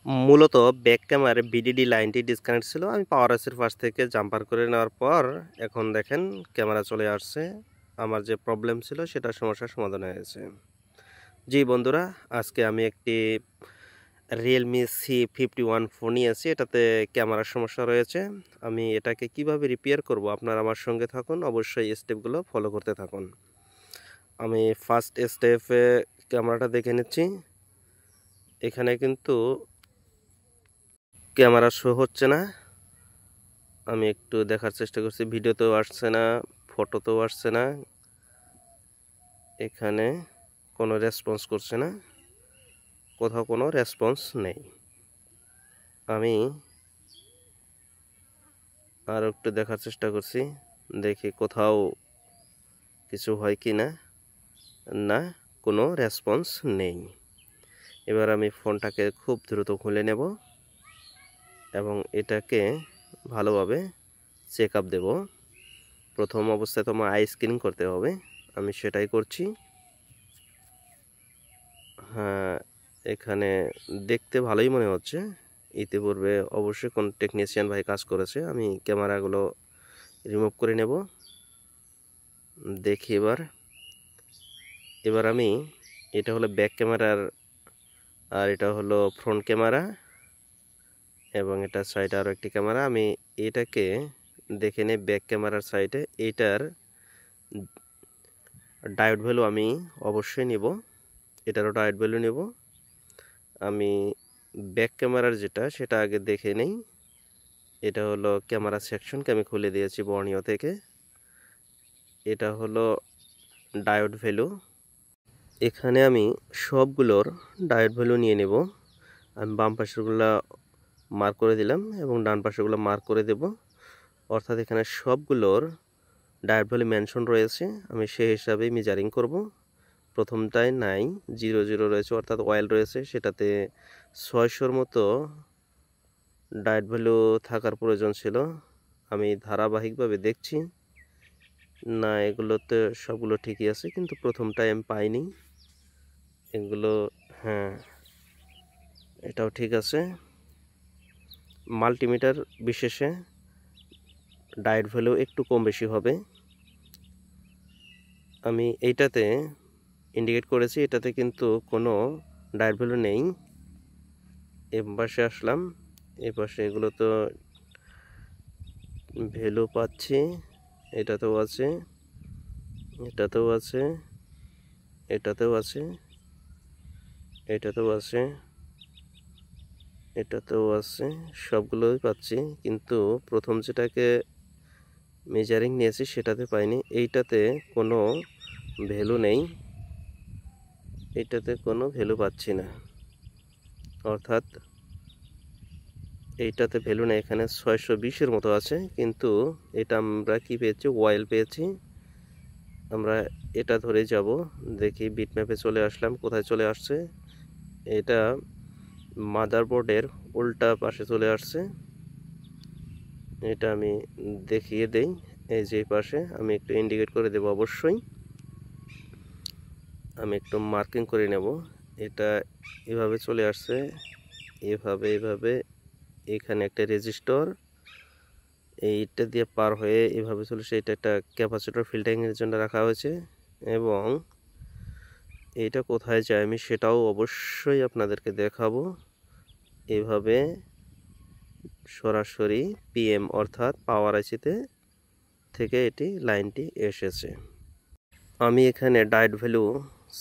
মূলত ব্যাক ক্যামেরার বিডিডি লাইনটি ডিসকানেক্ট ছিল। আমি পাওয়ার আইসির পাশ থেকে জাম্পার করে নেওয়ার পর এখন দেখেন ক্যামেরা চলে আসছে। আমার যে প্রবলেম ছিল সেটার সমস্যার সমাধান হয়ে গেছে। জি বন্ধুরা, আজকে আমি একটি রিয়েলমি C51 ফোন নিয়েছি। এটাতে ক্যামেরার সমস্যা রয়েছে। আমি এটাকে কিভাবে রিপেয়ার করব, আপনারা আমার সঙ্গে থাকুন, অবশ্যই স্টেপগুলো ফলো করতে থাকুন। আমি ফার্স্ট স্টেপে ক্যামেরাটা দেখে নিচ্ছি। এখানে কিন্তু ক্যামেরা শো হচ্ছে না। আমি একটু দেখার চেষ্টা করছি, ভিডিওতেও আসছে না, ফটোতেও আসছে না, এখানে কোনো রেসপন্স করছে না, কোথাও কোনো রেসপন্স নেই। আমি আর একটু দেখার চেষ্টা করছি, দেখি কোথাও কিছু হয় কি না। না, কোনো রেসপন্স নেই। এবার আমি ফোনটাকে খুব দ্রুত খুলে নেব এবং এটাকে ভালোভাবে চেক আপ দেব। প্রথম অবস্থায় তোমার আই স্ক্যানিং করতে হবে, আমি সেটাই করছি। হ্যাঁ, এখানে দেখতে ভালোই মনে হচ্ছে। ইতিপূর্বে অবশ্যই কোন টেকনিশিয়ান ভাই কাজ করেছে। আমি ক্যামেরাগুলো রিমুভ করে নেব। দেখি এবার আমি, এটা হলো ব্যাক ক্যামেরার আর এটা হলো ফ্রন্ট ক্যামেরা এবং এটা সাইডে আরও একটি ক্যামেরা। আমি এটাকে দেখে নেই ব্যাক ক্যামেরার সাইডে এটার ডায়োড ভ্যালু আমি অবশ্যই নিব, এটারও ডায়োড ভ্যালু নেব। আমি ব্যাক ক্যামেরার যেটা সেটা আগে দেখে নেই। এটা হলো ক্যামেরা সেকশনকে আমি খুলে দিয়েছি বর্ণীয় থেকে। এটা হলো ডায়োড ভ্যালু। এখানে আমি সবগুলোর ডায়োড ভ্যালু নিয়ে নেব। আমি বাম পাশেরগুলো মার্ক করে দিলাম এবং ডান পাশেরগুলো মার্ক করে দেব। অর্থাৎ এখানে সবগুলোর ডায়োড ভ্যালু মেনশন রয়েছে, আমি সেই হিসাবেই মেজারিং করব। প্রথমটায় নাই, 00 রয়েছে, অর্থাৎ অয়েল রয়েছে, সেটাতে 600-র মতো ডায়োড ভ্যালু থাকার প্রয়োজন ছিল। আমি ধারাবাহিকভাবে দেখছি, না এগুলোতে সবগুলো ঠিকই আছে, কিন্তু প্রথমটায় আমি পাইনি এগুলো। হ্যাঁ, এটাও ঠিক আছে। মাল্টিমিটার বিশেষে ডায়োড ভ্যালু একটু কম বেশি হবে। আমি এইটাতে ইন্ডিকেট করেছি, এটাতে কিন্তু কোনো ডায়োড ভ্যালু নেই। এ পাশে আসলাম, এ পাশে এগুলো তো ভ্যালু পাচ্ছি, এটাতেও আছে, এটাতেও আছে, এটাতেও আছে, এটাতেও আছে, এটাতেও আছে, সবগুলোই পাচ্ছি, কিন্তু প্রথম যেটাকে মেজারিং নিয়েছি সেটাতে পাইনি। এইটাতে কোনো ভ্যালু নেই, এইটাতে কোনো ভ্যালু পাচ্ছি না, অর্থাৎ এইটাতে ভ্যালু নেই। এখানে 620-এর মতো আছে, কিন্তু এটা আমরা কি পেয়েছি, অয়েল পেয়েছি। আমরা এটা ধরে যাব, দেখি বিটম্যাপে চলে আসলাম, কোথায় চলে আসছে, এটা মাদারবোর্ডের উল্টা পাশে চলে আসছে। এটা আমি দেখিয়ে দেই, এই যে পাশে আমি একটু ইন্ডিকেট করে দেব। অবশ্যই আমি একটু মার্কিং করে নেব। এটা এভাবে চলে আসছে, এভাবে এখানে একটা রেজিস্টর, এইটা দিয়ে পার হয়ে এভাবে চলে, এটা একটা ক্যাপাসিটর ফিল্টারিংয়ের জন্য রাখা হয়েছে। এবং এইটা কোথায় যায় আমি সেটাও অবশ্যই আপনাদেরকে দেখাবো। এভাবে সরাসরি পিএম অর্থাৎ পাওয়ার আইসিতে থেকে এটি লাইনটি এসেছে। আমি এখানে ডায়োড ভ্যালু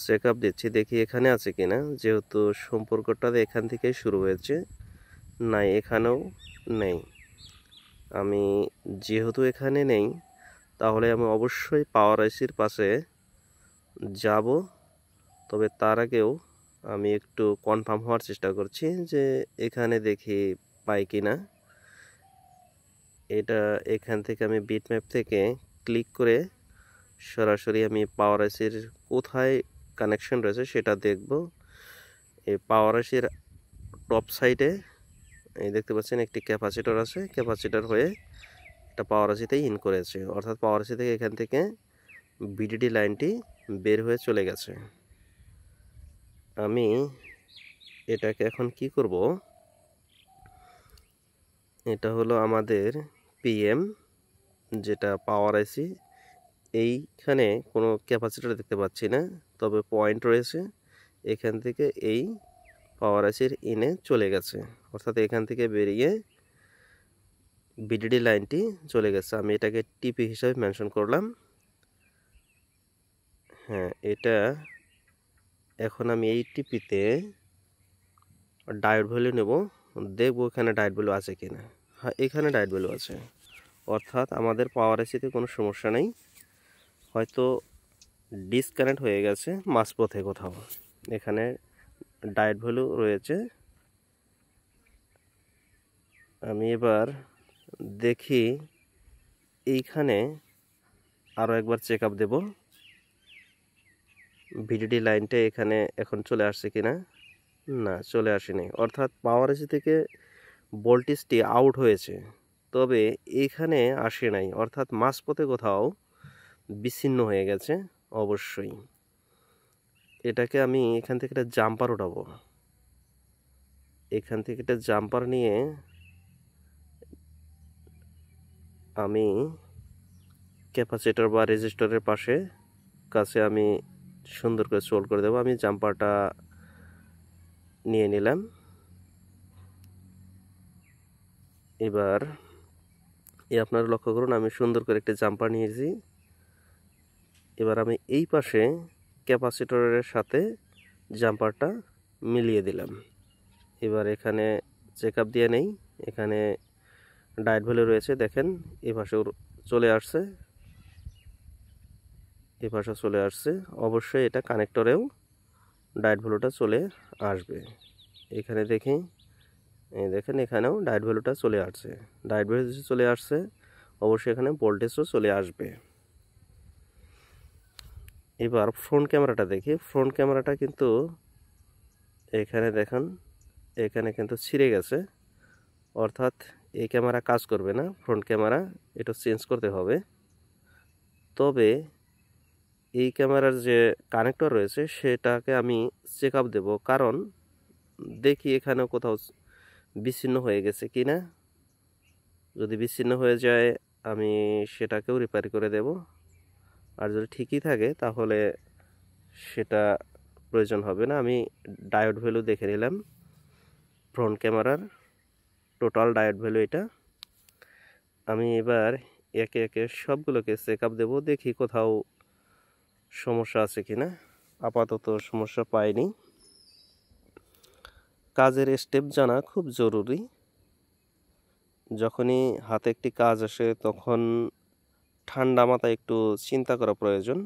চেক আপ দিচ্ছি, দেখি এখানে আছে কিনা, যেহেতু সম্পর্কটা এখান থেকেই শুরু হয়েছে। নাই, এখানেও নেই। আমি যেহেতু এখানে নেই, তাহলে আমি অবশ্যই পাওয়ার আইসির পাশে যাব। তবে তার আগেও আমি একটু কনফার্ম হওয়ার চেষ্টা করছি যে এখানে দেখি পাই কিনা। এটা এখান থেকে আমি বিটম্যাপ থেকে ক্লিক করে সরাসরি আমি পাওয়ার আইসির কোথায় কানেকশন রয়েছে সেটা দেখব। এই পাওয়ার আইসির টপ সাইডে এই দেখতে পাচ্ছেন একটি ক্যাপাসিটর আছে, ক্যাপাসিটর হয়ে এটা পাওয়ার আইসিতেই ইন করেছে, অর্থাৎ পাওয়ার আইসি থেকে এখান থেকে বিডিডি লাইনটি বের হয়ে চলে গেছে। আমি এটাকে এখন কি করব, এটা হলো আমাদের পিএম, যেটা পাওয়ার আইসি। এইখানে কোনো ক্যাপাসিটর দেখতে পাচ্ছি না, তবে পয়েন্ট রয়েছে। এখান থেকে এই পাওয়ার আইসির ইনে চলে গেছে, অর্থাৎ এখান থেকে বেরিয়ে ভিডিডি লাইনটি চলে গেছে। আমি এটাকে টিপি হিসাবে মেনশন করলাম। হ্যাঁ, এটা এখন আমি এই টিপিতে ডায়োড ভ্যালু নেব, দেখব এখানে ডায়োড ভ্যালু আছে কিনা। হ্যাঁ, এখানে ডায়োড ভ্যালু আছে, অর্থাৎ আমাদের পাওয়ার আইসিতে কোনো সমস্যা নেই, হয়তো ডিসকানেক্ট হয়ে গেছে মাঝপথে কোথাও। এখানে ডায়োড ভ্যালু রয়েছে। আমি এবার দেখি এইখানে আরও একবার চেক আপ দেব ভিডিডি লাইনটা এখানে এখন চলে আসছে কিনা। না, চলে আসেনি, অর্থাৎ পাওয়ার আইসি থেকে ভোল্টেজটি আউট হয়েছে, তবে এখানে আসে নাই, অর্থাৎ মাঝপথে কোথাও বিচ্ছিন্ন হয়ে গেছে অবশ্যই। এটাকে আমি এখান থেকে একটা জাম্পার উঠাবো। এখান থেকে একটা জাম্পার নিয়ে আমি ক্যাপাসিটর বা রেজিস্টরের কাছে আমি সুন্দর করে সোল্ড করে দেবো। আমি জাম্পারটা নিয়ে নিলাম। এবার আপনারা লক্ষ্য করুন, আমি সুন্দর করে একটা জাম্পার নিয়েছি। এবার আমি এই পাশে ক্যাপাসিটরের সাথে জাম্পারটা মিলিয়ে দিলাম। এবার এখানে চেক আপ দিয়ে নেই। এখানে ডায়োড ভ্যালু রয়েছে, দেখেন এই পাশেও চলে আসছে, এই পাশে চলে আসছে। অবশ্যই এটা কানেক্টরেও ডায়োড ভ্যালুটা চলে আসবে। এখানে দেখি, এই দেখেন এখানেও ডায়োড ভ্যালুটা চলে আসছে। ডায়োড ভ্যালু চলে আসছে, অবশ্যই এখানে ভোল্টেজও চলে আসবে। এবার ফ্রন্ট ক্যামেরাটা দেখি। ফ্রন্ট ক্যামেরাটা কিন্তু এখানে দেখেন, এখানে কিন্তু ছিঁড়ে গেছে, অর্থাৎ এই ক্যামেরা কাজ করবে না। ফ্রন্ট ক্যামেরা এটা চেঞ্জ করতে হবে। তবে এই ক্যামেরার যে কানেক্টর রয়েছে সেটাকে আমি চেক আপ দেবো, কারণ দেখি এখানে কোথাও বিচ্ছিন্ন হয়ে গেছে কি না। যদি বিচ্ছিন্ন হয়ে যায় আমি সেটাকেও রিপেয়ার করে দেব, আর যদি ঠিকই থাকে তাহলে সেটা প্রয়োজন হবে না। আমি ডায়োড ভ্যালু দেখে নিলাম, ফ্রন্ট ক্যামেরার টোটাল ডায়োড ভ্যালু এটা। আমি এবার একে একে সবগুলোকে চেক আপ দেবো, দেখি কোথাও সমস্যা আছে কিনা। আপাতত সমস্যা পাইনি। কাজের স্টেপ জানা খুব জরুরি। যখনই হাতে একটি কাজ আসে তখন ঠান্ডা মাথায় একটু চিন্তা করা প্রয়োজন,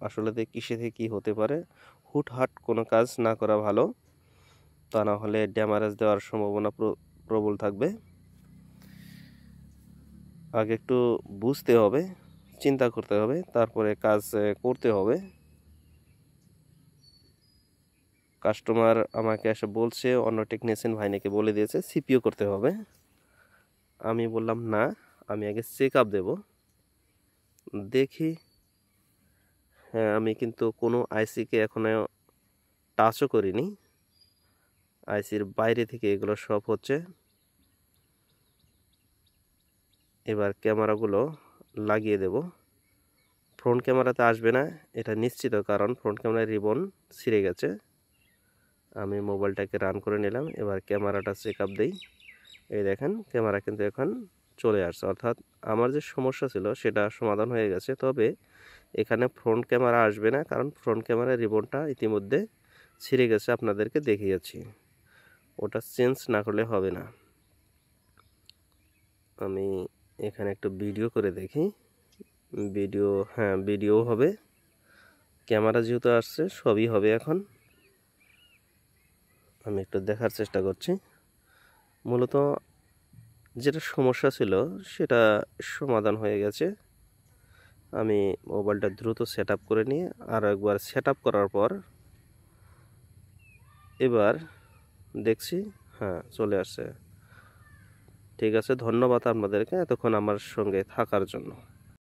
আসলে কিসে থেকে কী হতে পারে। হুটহাট কোনো কাজ না করা ভালো, তা না হলে ড্যামারেজ দেওয়ার সম্ভাবনা প্রবল থাকবে। আগে একটু বুঝতে হবে, চিন্তা করতে হবে, তারপরে কাজ করতে হবে। কাস্টমার আমাকে এসে বলছে অন্য টেকনিশিয়ান ভাই নাকি বলে দিয়েছে সিপিও করতে হবে। আমি বললাম না, আমি আগে চেক আপ দেবো, দেখি। হ্যাঁ, আমি কিন্তু কোনো আইসিকে এখনও টাচও করিনি, আইসির বাইরে থেকে এগুলো সব হচ্ছে। এবার ক্যামেরাগুলো লাগিয়ে দেব। ফ্রন্ট ক্যামেরাতে আসবে না এটা নিশ্চিত, কারণ ফ্রন্ট ক্যামেরার রিবন ছিঁড়ে গেছে। আমি মোবাইলটাকে রান করে নিলাম। এবার ক্যামেরাটা চেক আপ দিই। এই দেখেন ক্যামেরা কিন্তু এখন চলে আসছে, অর্থাৎ আমার যে সমস্যা ছিল সেটা সমাধান হয়ে গেছে। তবে এখানে ফ্রন্ট ক্যামেরা আসবে না, কারণ ফ্রন্ট ক্যামেরার রিবনটা ইতিমধ্যে ছিঁড়ে গেছে, আপনাদেরকে দেখিয়েছি। ওটা চেঞ্জ না করলে হবে না। আমি এখানে একটু ভিডিও করে দেখি। ভিডিও, হ্যাঁ ভিডিও হবে, ক্যামেরা যেহেতু আসছে সবই হবে। এখন আমি একটু দেখার চেষ্টা করছি। মূলত যেটা সমস্যা ছিল সেটা সমাধান হয়ে গেছে। আমি মোবাইলটা দ্রুত সেট আপ করে নিয়ে আরও একবার সেট আপ করার পর এবার দেখছি, হ্যাঁ চলে আসছে। ঠিক আছে, ধন্যবাদ আপনাদেরকে এতক্ষণ আমার সঙ্গে থাকার জন্য।